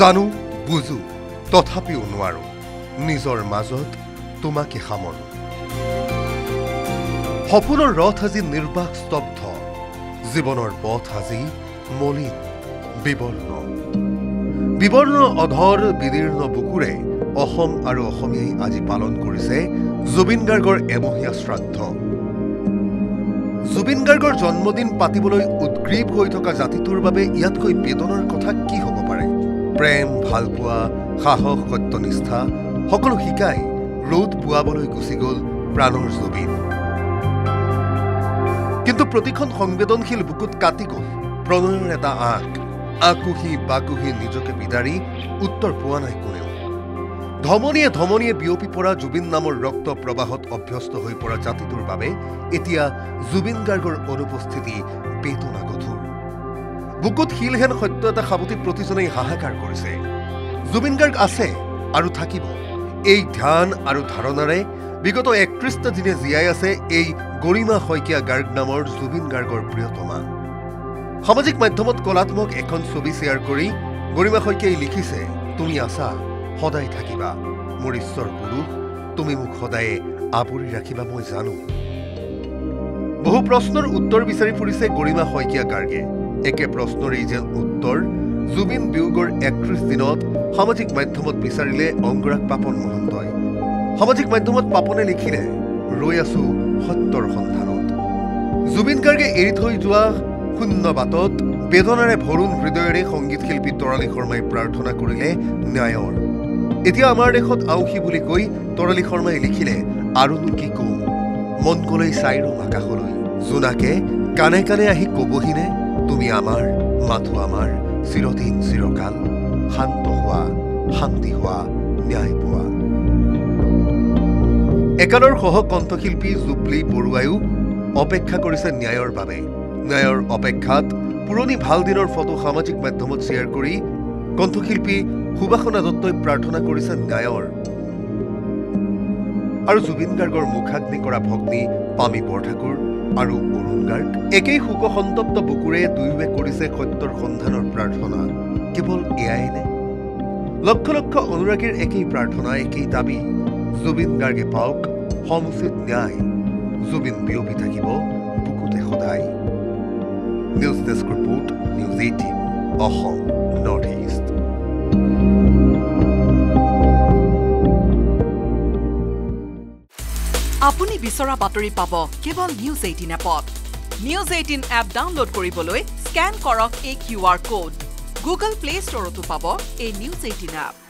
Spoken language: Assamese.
জানো বুজো তথাপিও নোৱাৰো নিজৰ মাজত তোমাকে সামৰো সপোনৰ ৰথ আজি নিৰ্বাক স্তব্ধ জীৱনৰ পথ আজি মলিন বিবৰ্ণ অধৰ বিদীৰ্ণ বুকুৰে অসম আৰু অসমীয়াই আজি পালন কৰিছে জুবিন গাৰ্গৰ এমহীয়া শ্ৰাদ্ধ জুবিন গাৰ্গৰ জন্মদিন পাতিবলৈ উদ্গ্ৰীৱ হৈ থকা জাতিটোৰ বাবে ইয়াতকৈ বেদনাৰ কথা কি হ'ব পাৰে প্ৰেম ভালপোৱা সাহস সত্যনিষ্ঠা সকলো শিকাই ৰ'দ পুৱাবলৈ গুচি গ'ল প্ৰাণৰ জুবিন কিন্তু প্ৰতিখন সংবেদনশীল বুকুত কাটি গ'ল প্ৰণয়ৰ এটা আকুহি বাকুহি নিজকে বিদাৰি উত্তৰ পোৱা নাই কোনেও ধমনীয়ে বিয়পি পৰা জুবিন নামৰ ৰক্ত প্ৰবাহত অভ্যস্ত হৈ পৰা জাতিটোৰ বাবে এতিয়া জুবিন গাৰ্গৰ অনুপস্থিতি বেদনা গধুৰ বুকুত শিলহেন সত্য এটা সাৱটি প্ৰতিজনেই হাহাকাৰ কৰিছে জুবিন গাৰ্গ আছে আৰু থাকিব এই ধ্যান আৰু ধাৰণাৰে বিগত ৩১টা দিনে জীয়াই আছে এই গৰিমা শইকীয়া গাৰ্গ নামৰ জুবিন গাৰ্গৰ প্ৰিয়তমা সামাজিক মাধ্যমত কলাত্মক এখন ছবি শ্বেয়াৰ কৰি গৰিমা শইকীয়াই লিখিছে তুমি আছা সদায় থাকিবা মোৰ ঈশ্বৰ পুৰুষ তুমি মোক সদায় আৱৰি ৰাখিবা মই জানো বহু প্ৰশ্নৰ উত্তৰ বিচাৰি ফুৰিছে গৰিমা শইকীয়া গাৰ্গে একে প্ৰশ্নৰেই যেন উত্তৰ জুবিন বিয়োগৰ ৩১ দিনত সামাজিক মাধ্যমত বিচাৰিলে অংগৰাগ পাপন মহন্তই সামাজিক মাধ্যমত পাপনে লিখিলে ৰৈ আছো সত্যৰ সন্ধানত জুবিন গাৰ্গে এৰি থৈ যোৱা শূন্য বাটত বেদনাৰে ভৰুণ হৃদয়েৰে সংগীত শিল্পী তৰালী শৰ্মাই প্ৰাৰ্থনা কৰিলে ন্যায়ৰ এতিয়া আমাৰ দেশত আউসী বুলি কৈ তৰালী শৰ্মাই লিখিলে আৰুনো কি কওঁ মন গ'লেই চাই ৰম আকাশলৈ জোনাকে কানে কানে আহি কবহিনে তুমি আমাৰ মাথো আমাৰ চিৰদিন চিৰকাল শান্ত হোৱা শান্তি হোৱা ন্যায় পোৱা একালৰ সহ কণ্ঠশিল্পী জুবলি বৰুৱায়ো অপেক্ষা কৰিছে ন্যায়ৰ বাবে ন্যায়ৰ অপেক্ষাত পুৰণি ভাল দিনৰ ফটো সামাজিক মাধ্যমত শ্বেয়াৰ কৰি কণ্ঠশিল্পী সুবাসনা দত্তই প্ৰাৰ্থনা কৰিছে ন্যায়ৰ আৰু জুবিন গাৰ্গৰ মুখাগ্নি কৰা ভগ্নী পামী বৰঠাকুৰ আৰু অৰুণ গাৰ্গ একেই শোকসন্তপ্ত বুকুৰে দুয়োৱে কৰিছে সত্যৰ সন্ধানৰ প্ৰাৰ্থনা কেৱল এয়াই নে লক্ষ লক্ষ অনুৰাগীৰ একেই প্ৰাৰ্থনা একেই দাবী জুবিন গাৰ্গে পাওক সমুচিত ন্যায় জুবিন বিয়পি থাকিব বুকুতে সদায় news desk report news 18 Assam north east আপুনি বিচৰা বাতৰি পাব কেৱল নিউজ 18 এপত নিউজ 18 এপ ডাউনলোড কৰিবলৈ স্ক্যান কৰক এই QR কোড গুগল প্লে ষ্টৰতো পাব এই নিউজ 18 এপ